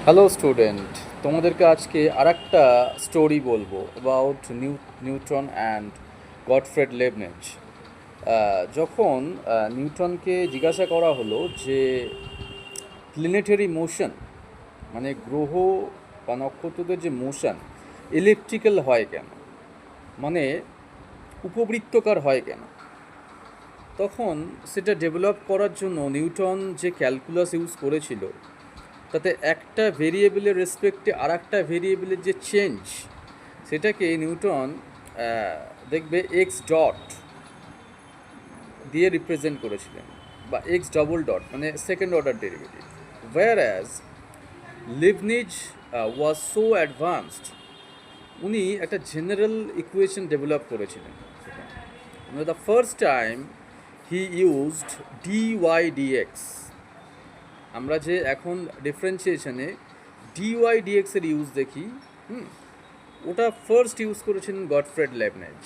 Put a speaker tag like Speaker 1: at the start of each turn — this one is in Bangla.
Speaker 1: হ্যালো স্টুডেন্ট, তোমাদেরকে আজকে আরেকটা স্টোরি বলবো অ্যাবাউট নিউটন অ্যান্ড গডফ্রেড লেবনিজ। যখন নিউটনকে জিজ্ঞাসা করা হলো যে প্ল্যানেটারি মোশন, মানে গ্রহ বা নক্ষত্রদের যে মোশন ইলেকট্রিক্যাল হয় কেন, মানে উপবৃত্তকার হয় কেন, তখন সেটা ডেভেলপ করার জন্য নিউটন যে ক্যালকুলাস ইউজ করেছিল, তাতে একটা ভেরিয়েবলের রেসপেক্টে আর একটা ভেরিয়েবলের যে চেঞ্জ, সেটাকে নিউটন দেখবে এক্স ডট দিয়ে রিপ্রেজেন্ট করেছিলেন, বা এক্স ডবল ডট মানে second order derivative. Or as Leibniz was so advanced, উনি একটা জেনারেল ইকুয়েশন ডেভেলপ করেছিলেন। The first time he used d y d x. আমরা যে এখন ডিফারেন্সিয়েশনে ডিওয়াই ডিএক্সের ইউজ দেখি, ওটা ফার্স্ট ইউজ করেছিলেন গডফ্রেড লেবনিজ।